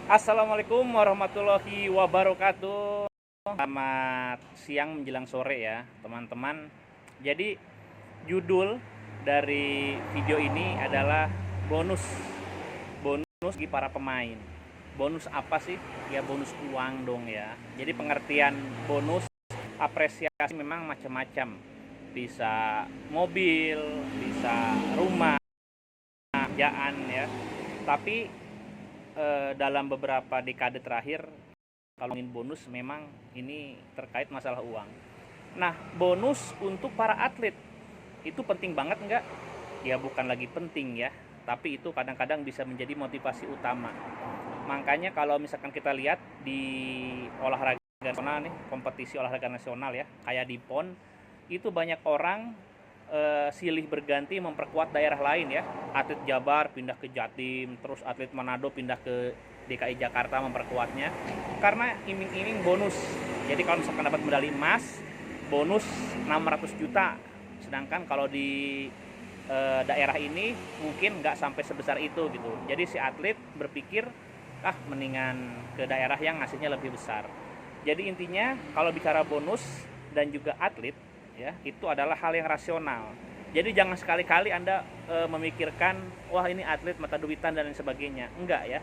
Assalamualaikum warahmatullahi wabarakatuh. Selamat siang menjelang sore ya, teman-teman. Jadi judul dari video ini adalah bonus. Bonus bagi para pemain. Bonus apa sih? Ya bonus uang dong ya. Jadi pengertian bonus apresiasi memang macam-macam. Bisa mobil, bisa rumah, kerjaan ya. Tapi dalam beberapa dekade terakhir kalau ingin bonus memang ini terkait masalah uang. Nah, bonus untuk para atlet itu penting banget nggak? Ya bukan lagi penting ya, tapi itu kadang-kadang bisa menjadi motivasi utama. Makanya kalau misalkan kita lihat di olahraga nasional nih, kompetisi olahraga nasional ya, kayak di PON, itu banyak orang silih berganti memperkuat daerah lain ya. Atlet Jabar pindah ke Jatim, terus atlet Manado pindah ke DKI Jakarta memperkuatnya karena iming-iming bonus. Jadi kalau misalkan dapat medali emas, bonus 600 juta. Sedangkan kalau di daerah ini mungkin nggak sampai sebesar itu gitu. Jadi si atlet berpikir mendingan ke daerah yang ngasihnya lebih besar. Jadi intinya kalau bicara bonus dan juga atlet ya itu adalah hal yang rasional. Jadi jangan sekali-kali Anda memikirkan wah ini atlet mata duitan dan lain sebagainya. Enggak ya.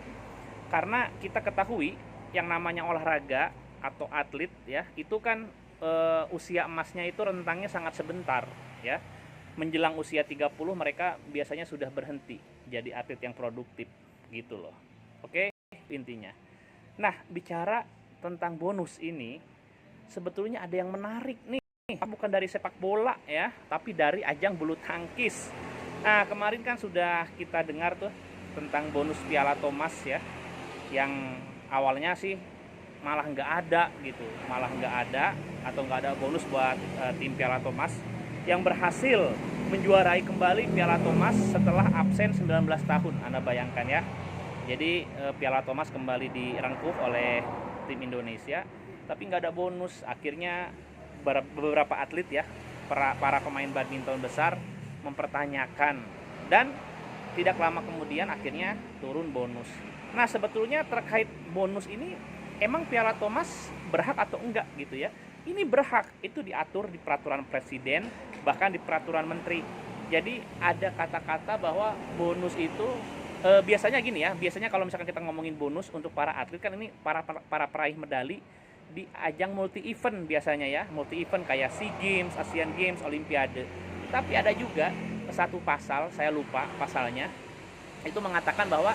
Karena kita ketahui yang namanya olahraga atau atlet ya itu kan usia emasnya itu rentangnya sangat sebentar ya. Menjelang usia 30 mereka biasanya sudah berhenti jadi atlet yang produktif gitu loh. Oke, intinya. Nah, bicara tentang bonus ini sebetulnya ada yang menarik nih. Bukan dari sepak bola ya, tapi dari ajang bulu tangkis. Nah, kemarin kan sudah kita dengar tuh tentang bonus Piala Thomas ya, yang awalnya sih malah nggak ada gitu, malah nggak ada atau nggak ada bonus buat tim Piala Thomas yang berhasil menjuarai kembali Piala Thomas setelah absen 19 tahun. Anda bayangkan ya. Jadi Piala Thomas kembali direngkuh oleh tim Indonesia, tapi nggak ada bonus. Akhirnya beberapa atlet ya, para pemain badminton besar mempertanyakan dan tidak lama kemudian akhirnya turun bonus. Nah sebetulnya terkait bonus ini emang Piala Thomas berhak atau enggak gitu ya? Ini berhak, itu diatur di peraturan presiden bahkan di peraturan menteri. Jadi ada kata-kata bahwa bonus itu biasanya gini ya, biasanya kalau misalkan kita ngomongin bonus untuk para atlet kan ini para peraih medali di ajang multi event biasanya ya, multi event kayak SEA Games, Asian Games, Olimpiade. Tapi ada juga satu pasal, saya lupa pasalnya, itu mengatakan bahwa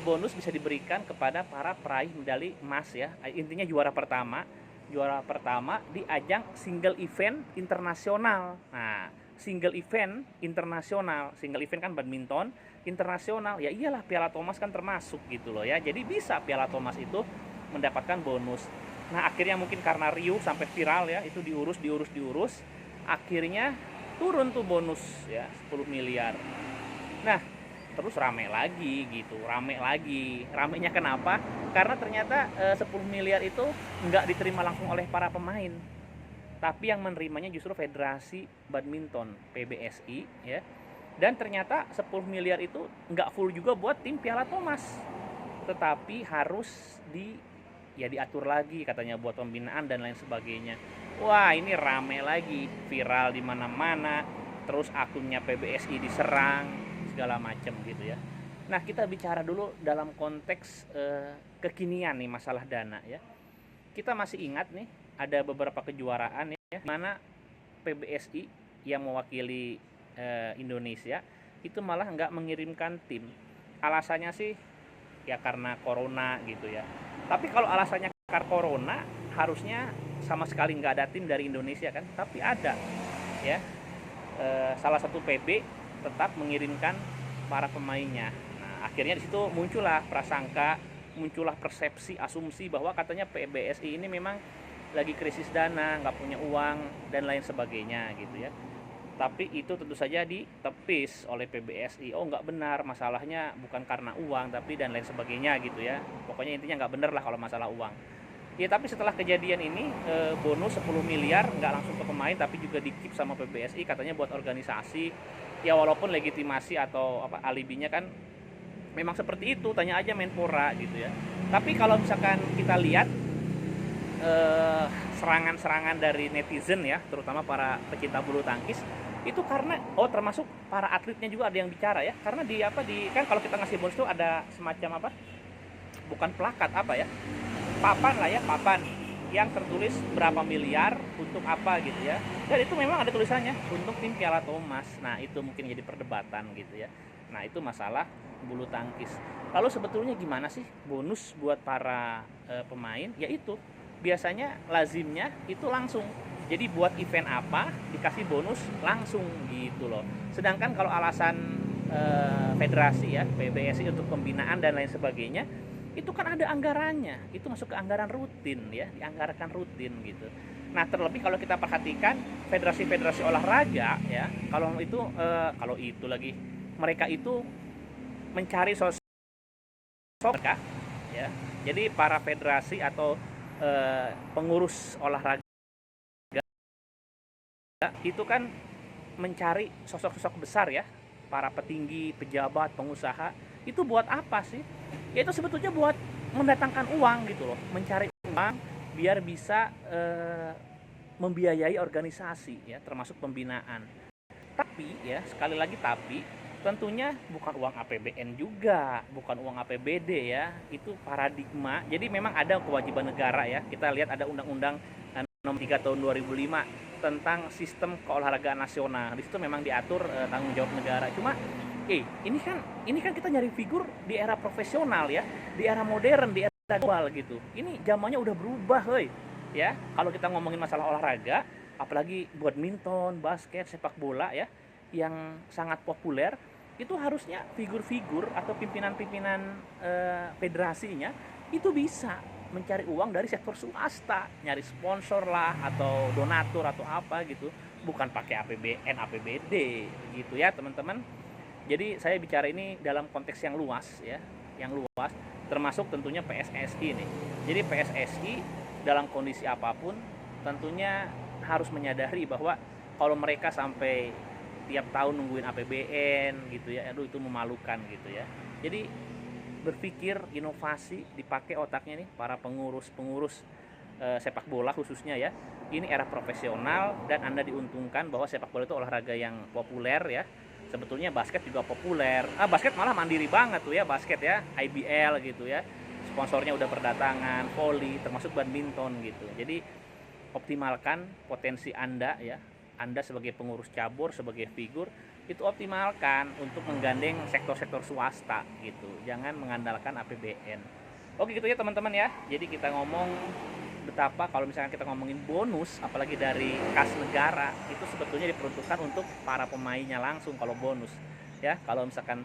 bonus bisa diberikan kepada para peraih medali emas ya. Intinya juara pertama di ajang single event internasional. Nah, single event internasional, single event kan badminton, internasional ya iyalah Piala Thomas kan termasuk gitu loh ya. Jadi bisa Piala Thomas itu mendapatkan bonus. Nah akhirnya mungkin karena riuh sampai viral ya, itu diurus, akhirnya turun tuh bonus ya 10 miliar. Nah terus rame lagi gitu, ramenya kenapa? Karena ternyata 10 miliar itu nggak diterima langsung oleh para pemain, tapi yang menerimanya justru Federasi Badminton PBSI ya. Dan ternyata 10 miliar itu nggak full juga buat tim Piala Thomas, tetapi harus diatur lagi katanya buat pembinaan dan lain sebagainya. Wah ini rame lagi, viral di mana-mana, terus akunnya PBSI diserang segala macam gitu ya. Nah kita bicara dulu dalam konteks kekinian nih masalah dana ya. Kita masih ingat nih ada beberapa kejuaraan ya, mana PBSI yang mewakili Indonesia itu malah nggak mengirimkan tim. Alasannya sih ya karena corona gitu ya. Tapi kalau alasannya karena corona harusnya sama sekali nggak ada tim dari Indonesia kan, tapi ada ya. Salah satu PB tetap mengirimkan para pemainnya. Nah, akhirnya di situ muncullah prasangka, muncullah persepsi, asumsi bahwa katanya PBSI ini memang lagi krisis dana, nggak punya uang dan lain sebagainya gitu ya. Tapi itu tentu saja ditepis oleh PBSI. Oh nggak benar, masalahnya bukan karena uang tapi dan lain sebagainya gitu ya. Pokoknya intinya nggak benar lah kalau masalah uang. Ya tapi setelah kejadian ini bonus 10 miliar nggak langsung ke pemain tapi juga di-keep sama PBSI katanya buat organisasi. Ya walaupun legitimasi atau alibinya kan memang seperti itu, tanya aja Menpora gitu ya. Tapi kalau misalkan kita lihat serangan-serangan dari netizen ya, terutama para pecinta bulu tangkis, itu karena termasuk para atletnya juga ada yang bicara ya, karena di kan kalau kita ngasih bonus itu ada semacam apa, bukan plakat, apa ya, papan lah ya, papan yang tertulis berapa miliar untuk apa gitu ya, dan itu memang ada tulisannya untuk tim Piala Thomas. Nah itu mungkin jadi perdebatan gitu ya. Nah itu masalah bulu tangkis. Lalu sebetulnya gimana sih bonus buat para pemain? Yaitu biasanya lazimnya itu langsung, jadi buat event apa dikasih bonus langsung gitu loh. Sedangkan kalau alasan federasi ya, PBSI untuk pembinaan dan lain sebagainya, itu kan ada anggarannya, itu masuk ke anggaran rutin ya, dianggarkan rutin gitu. Nah terlebih kalau kita perhatikan federasi-federasi olahraga ya, kalau itu lagi mereka itu mencari sosok mereka ya. Jadi para federasi atau pengurus olahraga itu kan mencari sosok-sosok besar ya, para petinggi, pejabat, pengusaha. Itu buat apa sih? Ya itu sebetulnya buat mendatangkan uang gitu loh, mencari uang biar bisa membiayai organisasi ya, termasuk pembinaan. Tapi ya sekali lagi tapi tentunya bukan uang APBN juga, bukan uang APBD ya, itu paradigma. Jadi memang ada kewajiban negara ya. Kita lihat ada Undang-Undang Nomor 3 Tahun 2005 tentang sistem keolahragaan nasional. Di situ memang diatur tanggung jawab negara. Cuma ini kan kita nyari figur di era profesional ya, di era modern, di era global gitu. Ini zamannya udah berubah, hoi. Ya, kalau kita ngomongin masalah olahraga, apalagi badminton, basket, sepak bola ya, yang sangat populer, itu harusnya figur-figur atau pimpinan-pimpinan federasinya itu bisa mencari uang dari sektor swasta, nyari sponsor lah atau donatur atau apa gitu, bukan pakai APBN, APBD gitu ya teman-teman. Jadi saya bicara ini dalam konteks yang luas ya, yang luas, termasuk tentunya PSSI nih. Jadi PSSI dalam kondisi apapun tentunya harus menyadari bahwa kalau mereka sampai tiap tahun nungguin APBN gitu ya, aduh itu memalukan gitu ya. Jadi berpikir inovasi, dipakai otaknya nih para pengurus sepak bola khususnya ya. Ini era profesional dan Anda diuntungkan bahwa sepak bola itu olahraga yang populer ya. Sebetulnya basket juga populer. Basket malah mandiri banget tuh ya, basket ya, IBL gitu ya. Sponsornya udah berdatangan, volley, termasuk badminton gitu. Jadi optimalkan potensi Anda ya. Anda sebagai pengurus cabur, sebagai figur, itu optimalkan untuk menggandeng sektor-sektor swasta gitu. Jangan mengandalkan APBN. Oke gitu ya teman-teman ya. Jadi kita ngomong betapa kalau misalkan kita ngomongin bonus, apalagi dari kas negara, itu sebetulnya diperuntukkan untuk para pemainnya langsung kalau bonus. Ya, kalau misalkan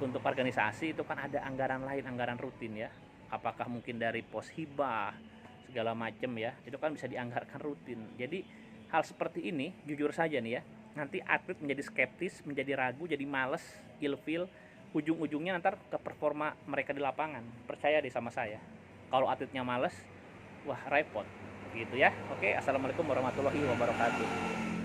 untuk organisasi itu kan ada anggaran lain, anggaran rutin ya. Apakah mungkin dari pos hibah segala macam ya. Itu kan bisa dianggarkan rutin. Jadi hal seperti ini jujur saja nih ya, nanti atlet menjadi skeptis, menjadi ragu, jadi males, ilfil, ujung-ujungnya nanti ke performa mereka di lapangan. Percaya deh sama saya, kalau atletnya males, wah repot gitu ya. Oke, assalamualaikum warahmatullahi wabarakatuh.